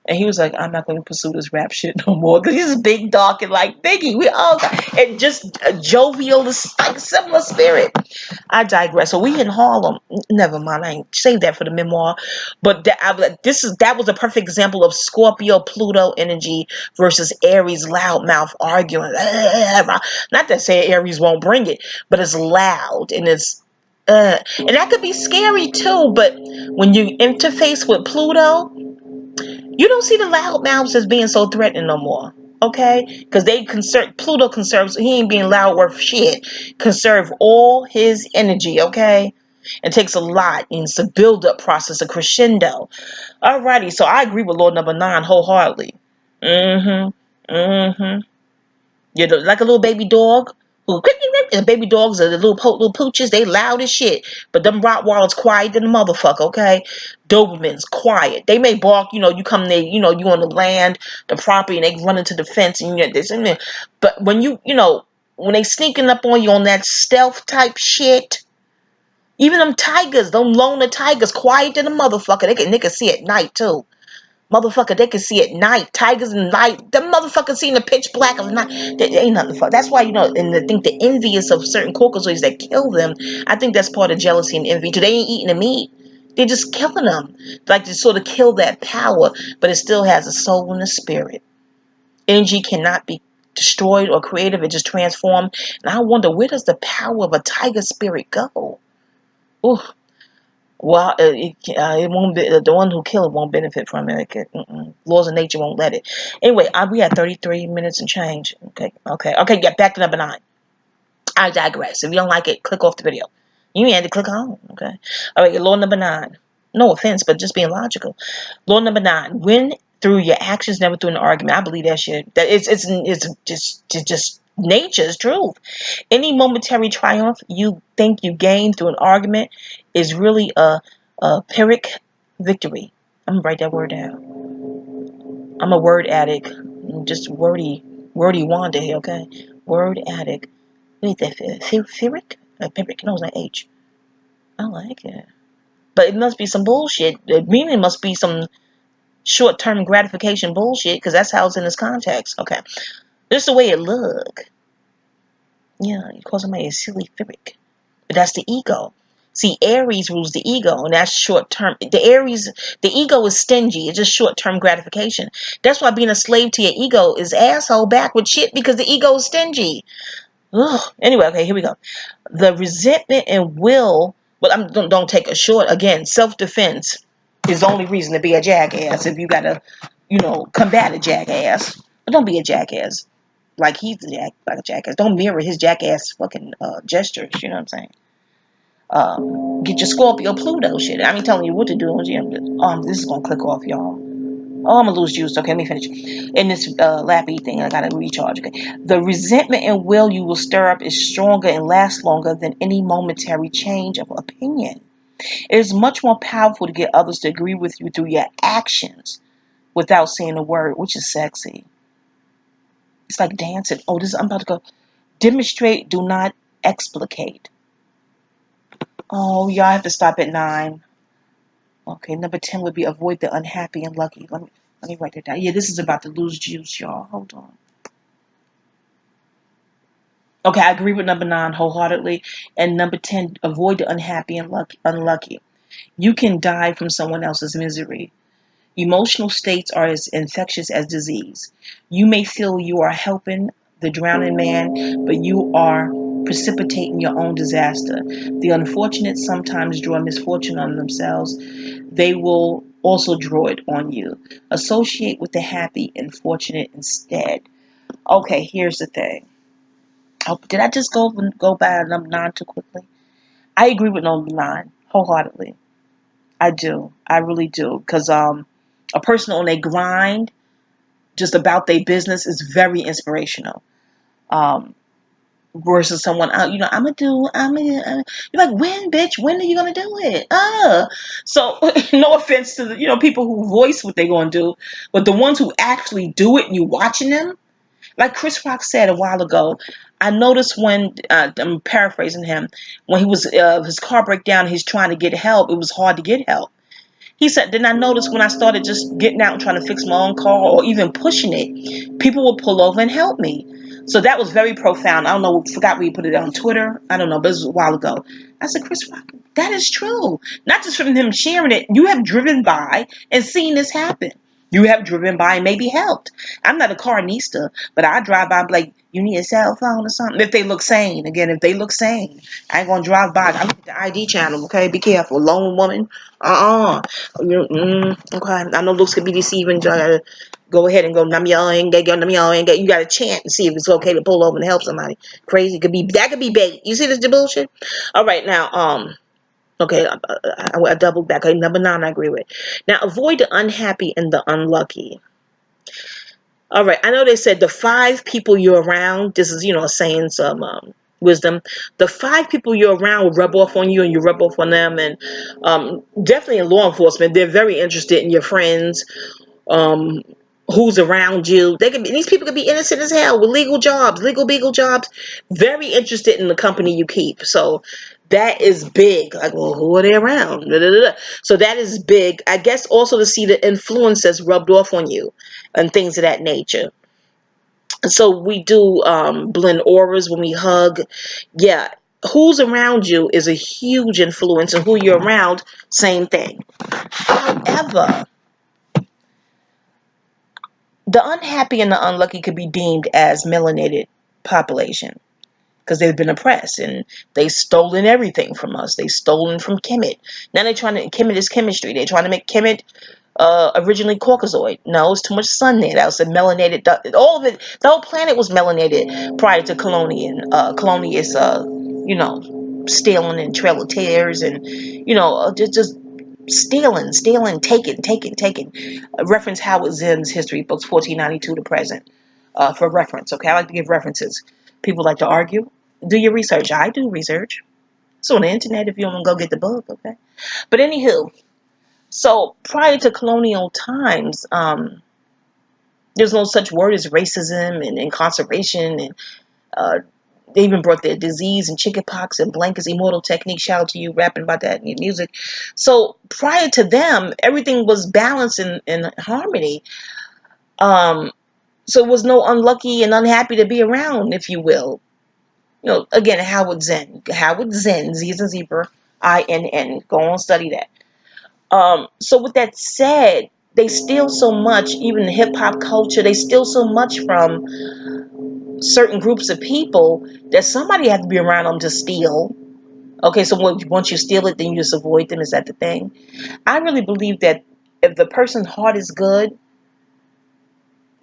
and he was like, I'm not going to pursue this rap shit no more. Because he's big, dark, and like Biggie. We all got, and just a jovial, like similar spirit. I digress. So we in Harlem. Never mind. I ain't save that for the memoir. But that was a perfect example of Scorpio, Pluto energy versus Aries loudmouth arguing. Not that say Aries won't bring it, but it's loud and and that could be scary too. But when you interface with Pluto, you don't see the loudmouths as being so threatening no more. Okay? Because Pluto conserves, he ain't being loud worth shit. Conserve all his energy, okay? It takes a lot. It's a build-up process, a crescendo. Alrighty, so I agree with Lord number 9 wholeheartedly. You're like a little baby dog. And baby dogs are the little pooches. They loud as shit. But them Rottweilers quiet than a motherfucker, okay? Dobermans, quiet. They may bark, you come there, you on the land, the property, and they run into the fence and you get this and that. But when when they sneaking up on you on that stealth type shit, even them tigers, them loner tigers, quiet than a motherfucker. They can see at night too. Motherfucker, they can see at night. Tigers in night. Them motherfuckers see in the pitch black of night. They ain't nothing fuck. That's why, and I think the envious of certain caucasoids that kill them, I think that's part of jealousy and envy too. They ain't eating the meat. They're just killing them. Like to sort of kill that power, but it still has a soul and a spirit. Energy cannot be destroyed or created. It just transformed. And I wonder, where does the power of a tiger spirit go? Ooh. Well, it won't be, the one who killed it won't benefit from it. Laws of nature won't let it. Anyway, we had 33 minutes and change. Okay. Get back to number 9. I digress. If you don't like it, click off the video. You ain't had to click on. Okay. All right. Law number 9. No offense, but just being logical. Law number 9. Win through your actions, never through an argument. I believe that shit. That it's just nature's truth. Any momentary triumph you think you gain through an argument is really a Pyrrhic victory. I'm gonna write that word down. I'm a word addict. Just wordy Wanda here, okay? Word addict. Wait, that Pyrrhic? Pyrrhic? No, it's not H. I like it. But it must be some bullshit. The meaning must be some short-term gratification bullshit, because that's how it's in this context. Okay. This is the way it look. Yeah, you call somebody a silly fibbic. But that's the ego. See, Aries rules the ego, and that's short term. The ego is stingy. It's just short term gratification. That's why being a slave to your ego is asshole backward shit, because the ego is stingy. Ugh. Anyway, okay, here we go. The resentment and will. Well, don't take a short. Again, self defense is the only reason to be a jackass. If you gotta, combat a jackass, but don't be a jackass like like a jackass. Don't mirror his jackass fucking gestures. You know what I'm saying? Get your Scorpio Pluto shit. I ain't telling you what to do. This is gonna click off, y'all. Oh, I'm gonna lose juice. Okay, let me finish. In this lappy thing, I gotta recharge. Okay, the resentment and will you will stir up is stronger and lasts longer than any momentary change of opinion. It is much more powerful to get others to agree with you through your actions without saying a word, which is sexy. It's like dancing. Oh, I'm about to go. Demonstrate, do not explicate. Oh, y'all have to stop at 9. Okay, number 10 would be avoid the unhappy and lucky. Let me write that down. Yeah, this is about to lose juice, y'all. Hold on. Okay, I agree with number 9 wholeheartedly. And number 10, avoid the unhappy and unlucky. You can die from someone else's misery. Emotional states are as infectious as disease. You may feel you are helping the drowning man, but you are precipitating your own disaster. The unfortunate sometimes draw misfortune on themselves. They will also draw it on you. Associate with the happy and fortunate instead. Okay, here's the thing. Oh, did I just go by number 9 too quickly? I agree with number 9 wholeheartedly. I do. I really do. Because a person on a grind just about their business is very inspirational. Versus someone out, you're like, when, bitch, when are you gonna do it? So no offense to the, people who voice what they're gonna do, but the ones who actually do it and you watching them, like Chris Rock said a while ago, I noticed when, I'm paraphrasing him, when he was, his car break down, he's trying to get help, it was hard to get help. He said, then I noticed when I started just getting out and trying to fix my own car or even pushing it, people would pull over and help me. So that was very profound. I don't know, forgot where you put it on Twitter. I don't know, but it was a while ago. I said, Chris Rock, that is true. Not just from him sharing it. You have driven by and seen this happen. You have driven by and maybe helped. I'm not a carnista, but I drive by like, you need a cell phone or something. If they look sane. Again, if they look sane. I ain't going to drive by. I look at the ID channel, okay? Be careful. Lone woman. Okay. I know looks could be deceiving. So I gotta go ahead and go namyo. You gotta chant and see if it's okay to pull over and help somebody. Crazy that could be bait. You see this bullshit? All right, now okay, I doubled back. Okay, number 9 I agree with. Now avoid the unhappy and the unlucky. All right, I know they said the 5 people you're around. This is saying some wisdom. The 5 people you're around will rub off on you, and you rub off on them. And definitely in law enforcement, they're very interested in your friends, who's around you. These people could be innocent as hell with legal jobs, legal beagle jobs. Very interested in the company you keep. So that is big. Like, well, who are they around? Da, da, da, da. So that is big. I guess also to see the influences rubbed off on you and things of that nature. So we do blend auras when we hug. Yeah, who's around you is a huge influence, and who you're around, same thing. However, the unhappy and the unlucky could be deemed as melanated population because they've been oppressed and they've stolen everything from us. They've stolen from Kemet. Now they're trying to, Kemet is chemistry. They're trying to make Kemet originally Caucasoid. No, it's too much sun there. That was a melanated. All of it. The whole planet was melanated prior to colonius. Stealing and Trail of Tears, and just stealing, taking. Reference Howard Zinn's history books, 1492 to present, for reference. Okay, I like to give references. People like to argue. Do your research. I do research. It's on the internet if you want to go get the book. Okay, but anywho. So prior to colonial times, there's no such word as racism and incarceration, and they even brought their disease and chickenpox and blankets, immortal technique. Shout out to you rapping about that in your music. So prior to them, everything was balanced in harmony. So it was no unlucky and unhappy to be around, if you will. Again, Howard Zinn. Howard Zinn, Z as in zebra, INN. Go on, study that. So with that said, they steal so much, even the hip hop culture, they steal so much from certain groups of people that somebody has to be around them to steal. Okay, so once you steal it, then you just avoid them. Is that the thing? I really believe that if the person's heart is good,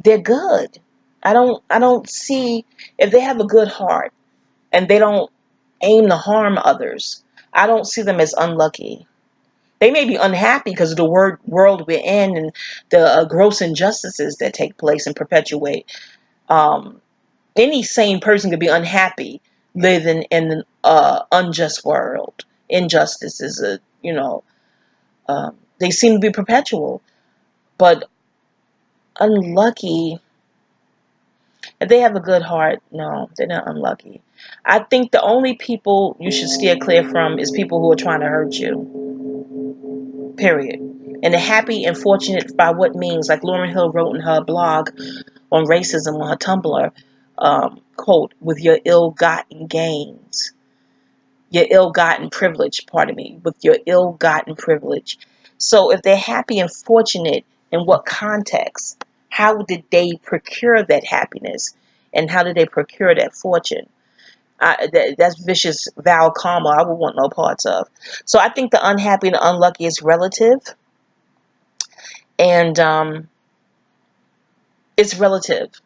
they're good. I don't see if they have a good heart and they don't aim to harm others. I don't see them as unlucky. They may be unhappy because of the world we're in and the gross injustices that take place and perpetuate. Um, any sane person could be unhappy living in an unjust world. Injustice is they seem to be perpetual, but unlucky. If they have a good heart, no, they're not unlucky. I think the only people you should steer clear from is people who are trying to hurt you. Period. And the happy and fortunate by what means, like Lauryn Hill wrote in her blog on racism on her Tumblr, quote, with your ill-gotten gains, your ill-gotten privilege, pardon me, with your ill-gotten privilege. So if they're happy and fortunate, in what context? How did they procure that happiness? And how did they procure that fortune? That's vicious vow karma I would want no parts of. So I think the unhappy and the unlucky is relative. And it's relative.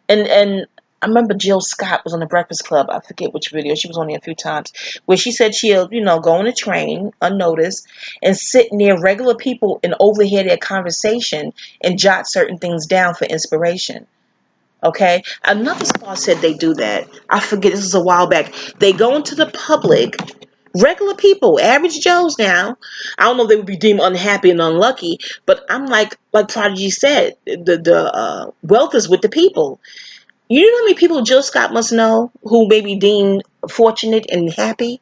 And I remember Jill Scott was on the Breakfast Club. I forget which video. She was on there a few times, where she said she'll, go on a train unnoticed and sit near regular people and overhear their conversation and jot certain things down for inspiration. Okay? Another star said they do that. I forget, this was a while back. They go into the public, regular people, average Joes now. I don't know if they would be deemed unhappy and unlucky, but I'm like Prodigy said, the wealth is with the people. You know how many people Jill Scott must know who may be deemed fortunate and happy?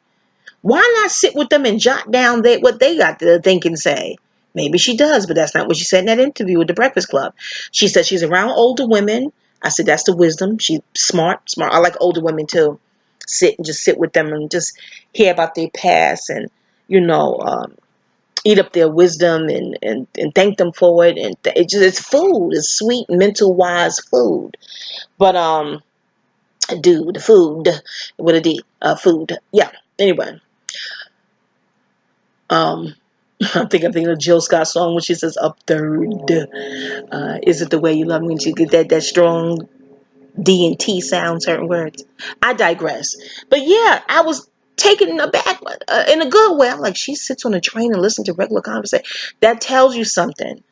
Why not sit with them and jot down what they got to think and say? Maybe she does, but that's not what she said in that interview with the Breakfast Club. She said she's around older women. I said that's the wisdom. She's smart, smart. I like older women too. Sit with them and just hear about their past and eat up their wisdom and thank them for it. And it's food. It's sweet, mental wise food. But the food with a D, food. Yeah. Anyway, um, I'm thinking of Jill Scott's song when she says "up third." Is it the way you love me? And she get that strong D and T sound, certain words. I digress. But yeah, I was taken aback in a good way. I'm like, she sits on a train and listens to regular conversation. That tells you something.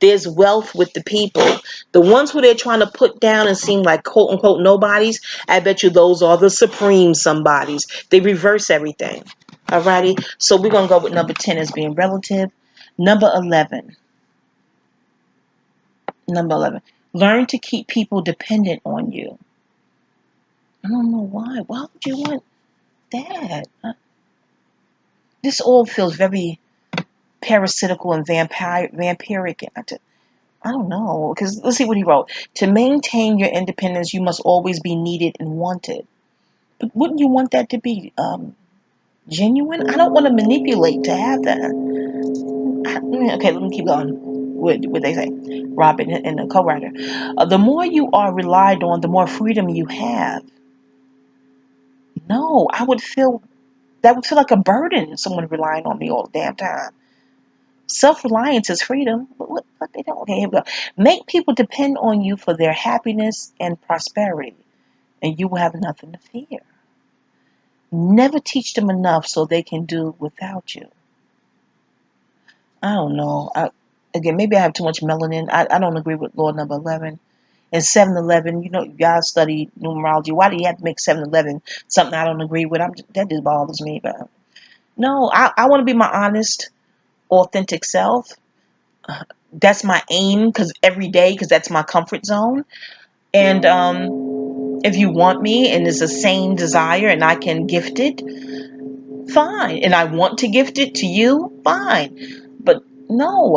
There's wealth with the people. The ones who they're trying to put down and seem like quote unquote nobodies, I bet you those are the supreme somebodies. They reverse everything. Alrighty. So we're gonna go with number 10 as being relative. Number 11. Number 11. Learn to keep people dependent on you. I don't know why. Why would you want that? This all feels very parasitical and vampiric. I don't know, because let's see what he wrote. To maintain your independence, you must always be needed and wanted. But wouldn't you want that to be genuine? I don't want to manipulate to have that. Okay, let me keep going. What they say, Robin and the co-writer. The more you are relied on, the more freedom you have. No, that would feel like a burden. Someone relying on me all the damn time. Self-reliance is freedom. What they don't. Okay, here we go. Make people depend on you for their happiness and prosperity, and you will have nothing to fear. Never teach them enough so they can do without you. I don't know. Again, maybe I have too much melanin. I don't agree with law number 11. And 7-Eleven, you guys study numerology. Why do you have to make 7-Eleven something I don't agree with? That just bothers me. But no, I want to be my honest, authentic self. That's my aim because that's my comfort zone. And if you want me and it's the same desire and I can gift it, fine. And I want to gift it to you, fine. But no,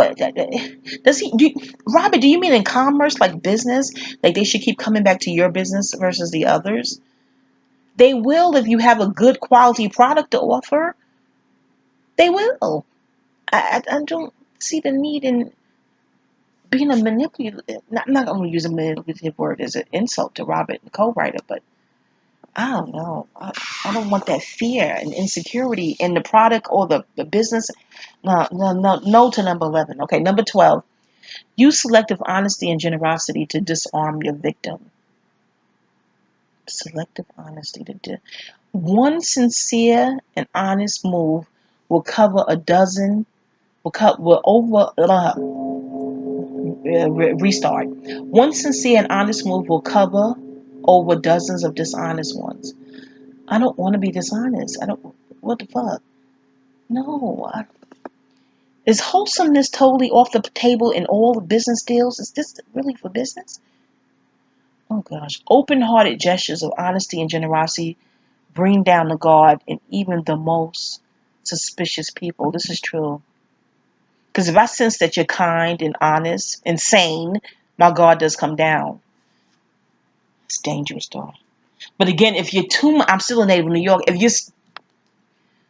Robert, do you mean in commerce, like business, like they should keep coming back to your business versus the others? They will if you have a good quality product to offer. They will. I don't see the need in being a manipulative. I'm not going to use a manipulative word as an insult to Robert, the co-writer, but I don't know. I don't want that fear and insecurity in the product or the business. No to number 11. Okay, number 12. Use selective honesty and generosity to disarm your victim. Selective honesty one sincere and honest move will cover a dozen. Will over. Restart. One sincere and honest move will cover over dozens of dishonest ones. I don't want to be dishonest. I don't. What the fuck? No. Is wholesomeness totally off the table in all the business deals? Is this really for business? Oh gosh. Open-hearted gestures of honesty and generosity bring down the guard in even the most suspicious people. This is true. Because if I sense that you're kind and honest and sane, my guard does come down. It's dangerous, though. But again, if you're too, I'm still a native of New York. If you're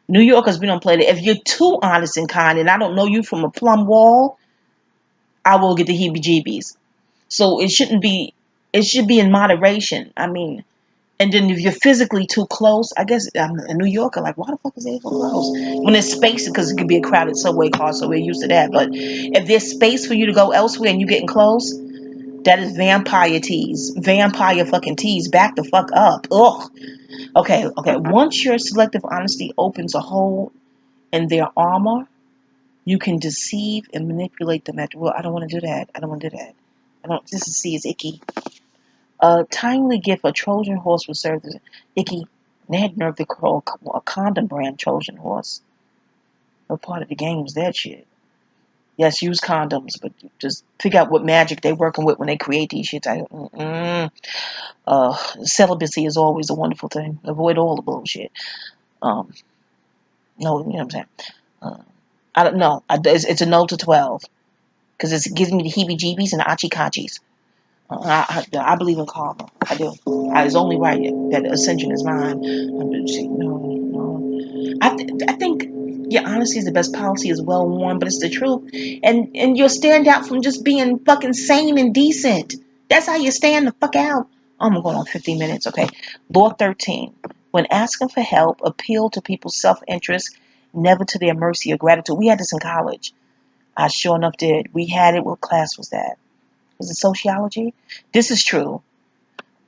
New Yorkers, we don't play that. If you're too honest and kind, and I don't know you from a plumb wall, I will get the heebie-jeebies. So it shouldn't be. It should be in moderation. I mean, and then if you're physically too close, I guess I'm a New Yorker. Like, why the fuck is they so close? When there's space, because it could be a crowded subway car, so we're used to that. But if there's space for you to go elsewhere and you getting close, that is vampire tease. Vampire fucking tease. Back the fuck up. Ugh. Okay. Once your selective honesty opens a hole in their armor, you can deceive and manipulate them at will. I don't want to do that. I don't want to do that. This is icky. A timely gift, a Trojan horse will serve as icky. They had nerve to call a condom brand Trojan horse. No part of the game was that shit. Yes, use condoms, but just figure out what magic they're working with when they create these shits. Celibacy is always a wonderful thing. Avoid all the bullshit. No, you know what I'm saying. I don't know. It's a no to 12 because it gives me the heebie-jeebies and the achikachis. I believe in karma. I do. It's only right that ascension is mine. No. I think your honesty is the best policy is well worn, but it's the truth. And you'll stand out from just being fucking sane and decent. That's how you stand the fuck out. I'm going on 15 minutes, okay. Law 13. When asking for help, appeal to people's self-interest, never to their mercy or gratitude. We had this in college. I sure enough did. We had it. What class was that? Was it sociology? This is true.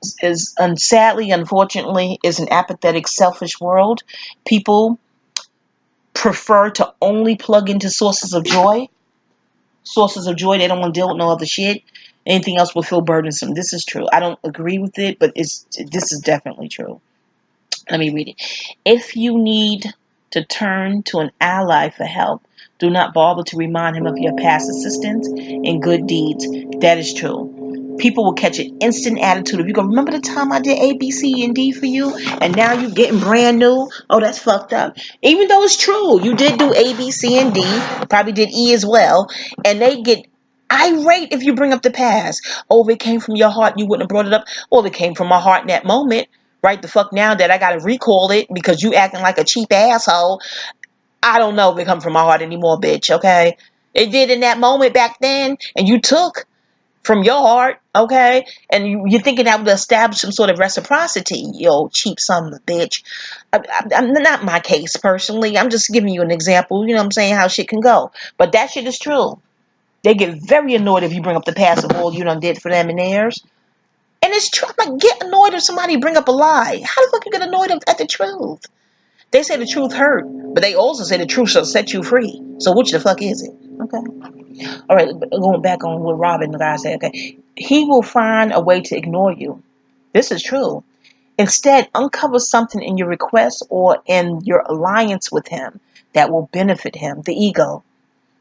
Sadly, unfortunately, is an apathetic, selfish world. People prefer to only plug into sources of joy. Sources of joy. They don't want to deal with no other shit. Anything else will feel burdensome. This is true. I don't agree with it, but this is definitely true. Let me read it. If you need to turn to an ally for help, do not bother to remind him of your past assistance and good deeds. That is true. People will catch an instant attitude. If you go, remember the time I did A, B, C, and D for you, and now you're getting brand new? Oh, that's fucked up. Even though it's true, you did do A, B, C, and D, probably did E as well, and they get irate if you bring up the past. Oh, if it came from your heart, you wouldn't have brought it up. Or if it came from my heart in that moment, right the fuck now that I gotta recall it because you acting like a cheap asshole. I don't know if it comes from my heart anymore, bitch, okay? It did in that moment back then, and you took from your heart, okay? And you're thinking that would establish some sort of reciprocity, yo, cheap son of a bitch. I'm not my case, personally. I'm just giving you an example, you know what I'm saying, how shit can go. But that shit is true. They get very annoyed if you bring up the past of all you done did for them and theirs. And it's true. I'm like, get annoyed if somebody bring up a lie. How the fuck you get annoyed at the truth? They say the truth hurt, but they also say the truth shall set you free. So which the fuck is it? Okay. All right, going back on what Robin, the guy said, okay. He will find a way to ignore you. This is true. Instead, uncover something in your request or in your alliance with him that will benefit him. The ego.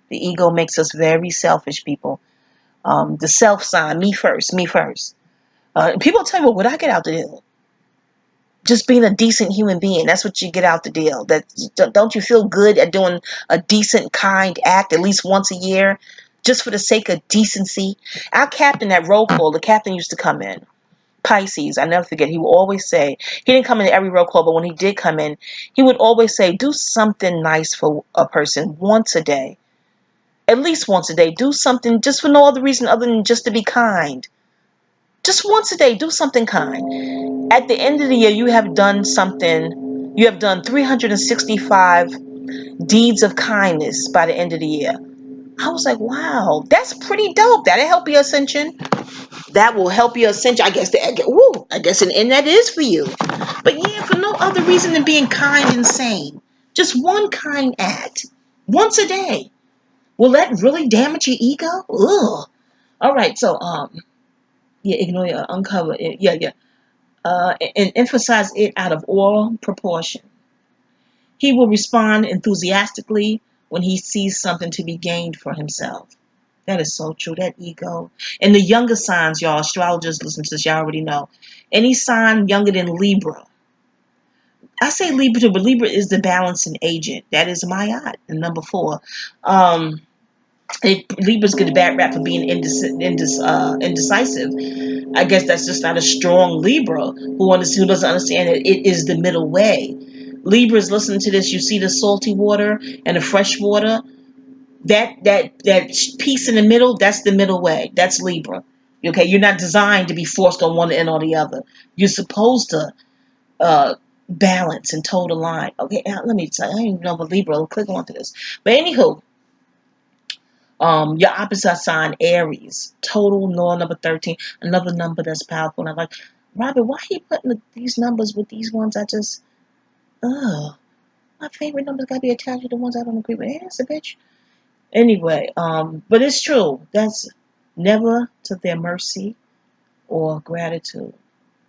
The ego makes us very selfish people. The self sign, me first, me first. People tell me, well, what I get out the deal? Just being a decent human being. That's what you get out the deal. That don't you feel good at doing a decent, kind act at least once a year, just for the sake of decency? Our captain at roll call, the captain used to come in. Pisces, I never forget, he would always say, he didn't come in every roll call, but when he did come in, he would always say, do something nice for a person once a day. At least once a day. Do something just for no other reason other than just to be kind. Just once a day, do something kind. At the end of the year, you have done something, you have done 365 deeds of kindness by the end of the year. I was like, wow, that's pretty dope. That'll help your ascension. That will help your ascension. I guess and that is for you. But yeah, for no other reason than being kind and sane. Just one kind act. Once a day. Will that really damage your ego? Ugh. All right, so yeah, ignore it, uncover it. Yeah. And emphasize it out of all proportion. He will respond enthusiastically when he sees something to be gained for himself. That is so true. That ego. And the younger signs, y'all, astrologers listen to this, y'all already know. Any sign younger than Libra. I say Libra too, but Libra is the balancing agent. That is my odd. And number 4. Libra's get a bad rap for being indecisive. I guess that's just not a strong Libra who doesn't understand that it is the middle way. Libras, listening to this, you see the salty water and the fresh water. That piece in the middle, that's the middle way. That's Libra. Okay, you're not designed to be forced on one end or the other. You're supposed to balance and toe the line. Okay, now, let me tell you, I don't even know what Libra. I'll click onto this. But anywho, your opposite sign, Aries, total law number 13, another number that's powerful. And I'm like, Robert, why are you putting these numbers with these ones? My favorite numbers gotta be attached to the ones I don't agree with. It's a bitch. Anyway, but it's true. That's never to their mercy or gratitude.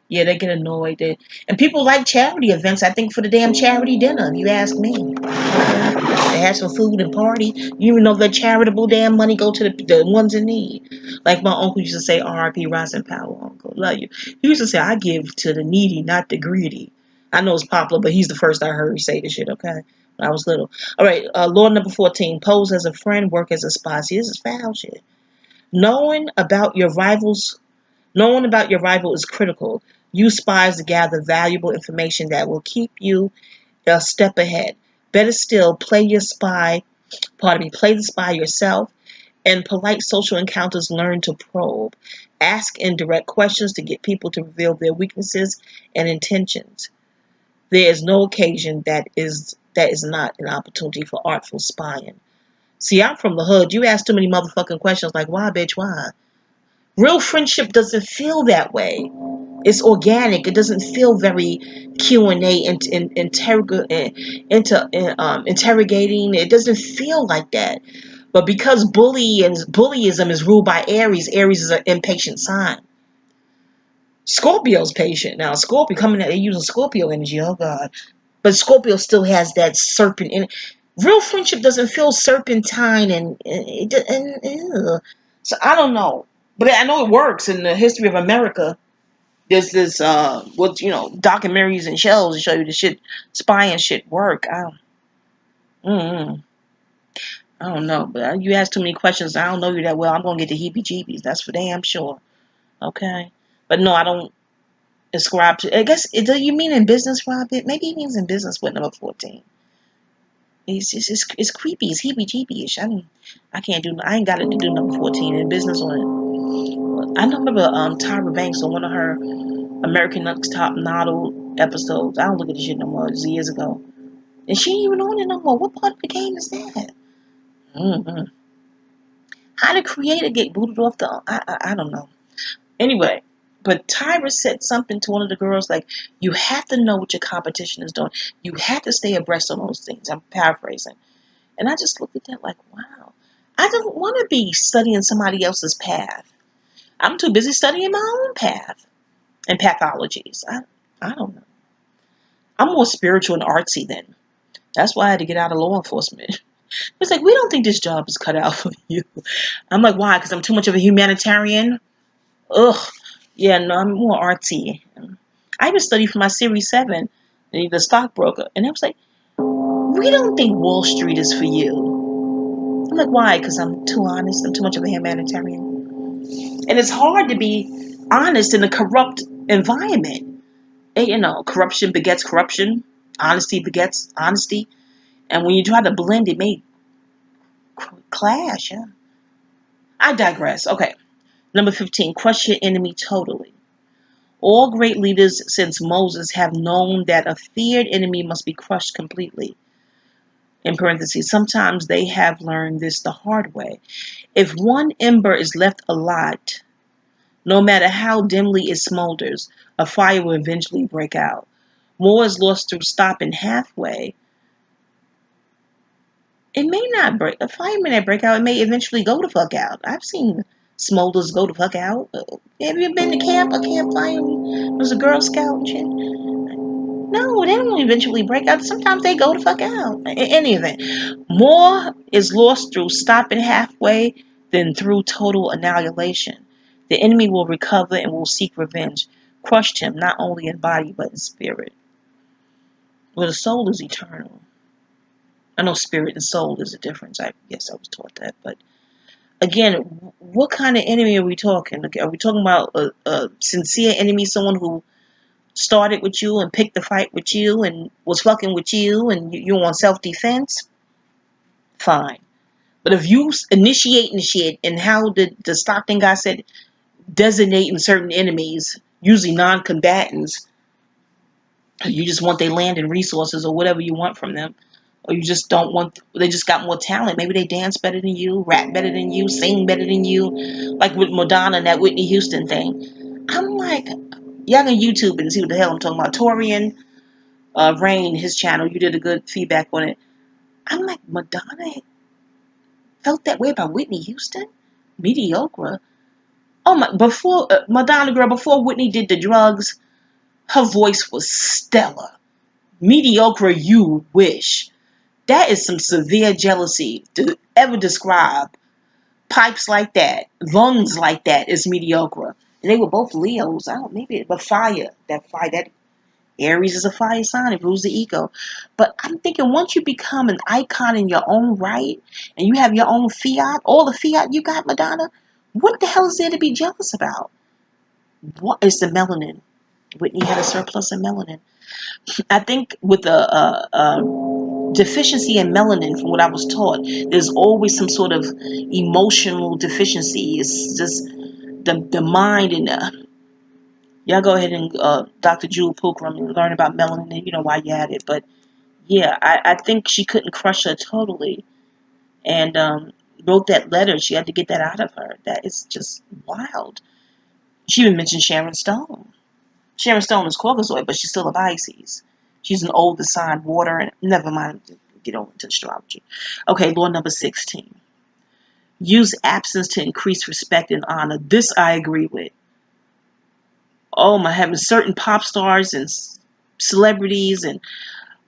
Yeah, they get annoyed. And people like charity events, I think, for the damn charity dinner, if you ask me. They have some food and party. You even know that charitable damn money go to the ones in need. Like my uncle used to say, R.I.P. Rising Power, Uncle. Love you. He used to say, I give to the needy, not the greedy. I know it's popular, but he's the first I heard say this shit, okay? When I was little. All right, law number 14, pose as a friend, work as a spy. See, this is foul shit. Knowing about your rival is critical. Use spies to gather valuable information that will keep you a step ahead. Better still, play the spy yourself. In polite social encounters, learn to probe. Ask indirect questions to get people to reveal their weaknesses and intentions. There is no occasion that is not an opportunity for artful spying. See, I'm from the hood. You ask too many motherfucking questions like, why, bitch, why? Real friendship doesn't feel that way. It's organic. It doesn't feel very Q&A interrogating. It doesn't feel like that. But because bullyism is ruled by Aries is an impatient sign. Scorpio's patient. Now, Scorpio coming out, they're using Scorpio energy. Oh, God. But Scorpio still has that serpent in it. Real friendship doesn't feel serpentine so I don't know. But I know it works in the history of America. There's this, documentaries and shows to show you the shit, spying shit work. I don't know. But you ask too many questions. I don't know you that well. I'm going to get the heebie-jeebies. That's for damn sure. Okay? But no, I don't ascribe to, I guess, do you mean in business, Robert? Maybe he means in business with number 14. It's creepy. It's heebie-jeebie-ish. I ain't got it to do number 14 in business on it. I remember Tyra Banks on one of her American Next Top Model episodes. I don't look at this shit no more. It was years ago. And she ain't even on it no more. What part of the game is that? Mm-hmm. How did creator get booted off the... I don't know. Anyway, but Tyra said something to one of the girls like, you have to know what your competition is doing. You have to stay abreast on those things. I'm paraphrasing. And I just looked at that like, wow. I don't want to be studying somebody else's path. I'm too busy studying my own path and pathologies. I don't know. I'm more spiritual and artsy then. That's why I had to get out of law enforcement. It's like, we don't think this job is cut out for you. I'm like, why? Because I'm too much of a humanitarian? Ugh. Yeah, no, I'm more artsy. I even studied for my Series 7, the stockbroker. And I was like, we don't think Wall Street is for you. I'm like, why? Because I'm too honest. I'm too much of a humanitarian. And it's hard to be honest in a corrupt environment. And, you know, corruption begets corruption. Honesty begets honesty. And when you try to blend, it may clash. Yeah. I digress. Okay. Number 15, crush your enemy totally. All great leaders since Moses have known that a feared enemy must be crushed completely. In parentheses, sometimes they have learned this the hard way. If one ember is left alight, no matter how dimly it smolders, a fire will eventually break out. More is lost through stopping halfway. It may not break. A fire may not break out. It may eventually go the fuck out. I've seen smolders go the fuck out. Have you been to camp? A campfire? Was a Girl Scout and shit? No, they don't eventually break out. Sometimes they go the fuck out. In any event, more is lost through stopping halfway than through total annihilation. The enemy will recover and will seek revenge. Crushed him not only in body but in spirit. Well, the soul is eternal. I know spirit and soul is a difference. I guess I was taught that. But again, what kind of enemy are we talking? Are we talking about a sincere enemy, someone who started with you and picked the fight with you and was fucking with you and you're on self-defense? Fine. But if you initiating shit, and how the Stockton guy said, designating certain enemies, usually non-combatants, you just want their land and resources or whatever you want from them, or you just don't want, they just got more talent. Maybe they dance better than you, rap better than you, sing better than you, like with Madonna and that Whitney Houston thing. I'm like, y'all can YouTube and see what the hell I'm talking about. Torian Rain, his channel, you did a good feedback on it. I'm like, Madonna felt that way about Whitney Houston? Mediocre. Oh my, before Madonna girl, before Whitney did the drugs, her voice was stellar. Mediocre, you wish. That is some severe jealousy to ever describe. Pipes like that, lungs like that is mediocre. And they were both Leos. I don't, maybe, but fire. That Aries is a fire sign. It rules the ego. But I'm thinking once you become an icon in your own right, and you have your own fiat, all the fiat you got, Madonna, what the hell is there to be jealous about? What is the melanin? Whitney had a surplus of melanin. I think with the deficiency in melanin, from what I was taught, there's always some sort of emotional deficiency. It's just the mind and y'all go ahead and Dr. Jewel Pookrum and learn about melanin and you know why you had it. But yeah, I think she couldn't crush her totally, and wrote that letter. She had to get that out of her. That is just wild. She even mentioned Sharon Stone. Sharon Stone is Caucasoid, but she's still a Pisces. She's an older sign, water, and never mind, get on into astrology. Okay, law number 16. Use absence to increase respect and honor. This I agree with. Oh my heavens, certain pop stars and celebrities and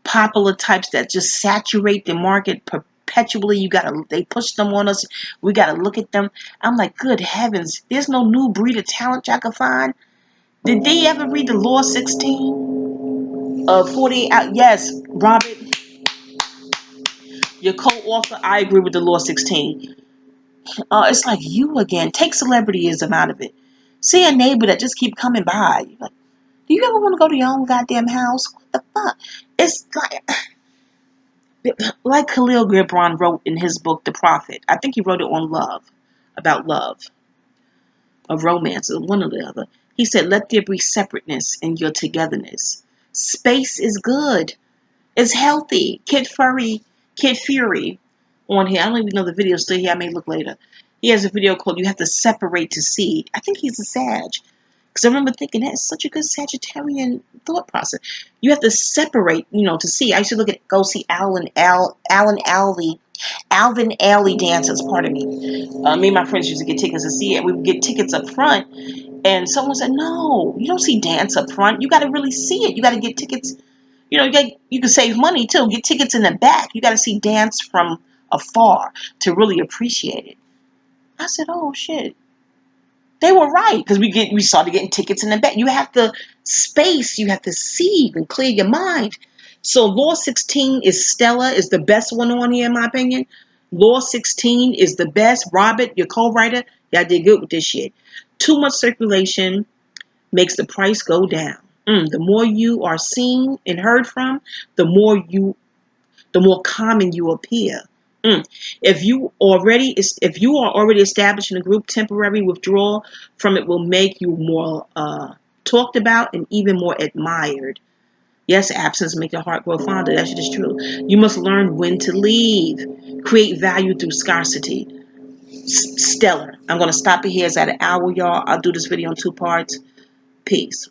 popular types that just saturate the market perpetually. They push them on us. We gotta look at them. I'm like, good heavens, there's no new breed of talent y'all can find. Did they ever read the Law 16? 48 out. Yes, Robert, your co-author. I agree with the Law 16. It's like you again. Take celebrityism out of it. See a neighbor that just keep coming by. You're like, do you ever want to go to your own goddamn house? What the fuck? It's like Khalil Gibran wrote in his book, The Prophet. I think he wrote it on love, about love, of romance, or one or the other. He said, let there be separateness in your togetherness. Space is good. It's healthy. Kid Fury on here. I don't even know the video still here. I may look later. He has a video called You Have to Separate to See. I think he's a Sag. Because I remember thinking that's such a good Sagittarian thought process. You have to separate, to see. I used to go see Alvin Alley dances, pardon me. Me and my friends used to get tickets to see it. We would get tickets up front. And someone said, no, you don't see dance up front. You got to really see it. You got to get tickets. You can save money too. Get tickets in the back. You got to see dance from afar to really appreciate it. I said, oh shit. They were right, because we started getting tickets in the back. You have to space, you have to see and clear your mind. So Law 16 is stellar, is the best one on here in my opinion. Law 16 is the best. Robert, your co-writer, y'all did good with this shit. Too much circulation makes the price go down. The more you are seen and heard from, the more common you appear. If you are already established in a group, temporary withdrawal from it will make you more talked about and even more admired. Yes, absence makes the heart grow fonder. That shit is true. You must learn when to leave. Create value through scarcity. Stellar. I'm going to stop it here. It's at an hour, y'all. I'll do this video in 2 parts. Peace.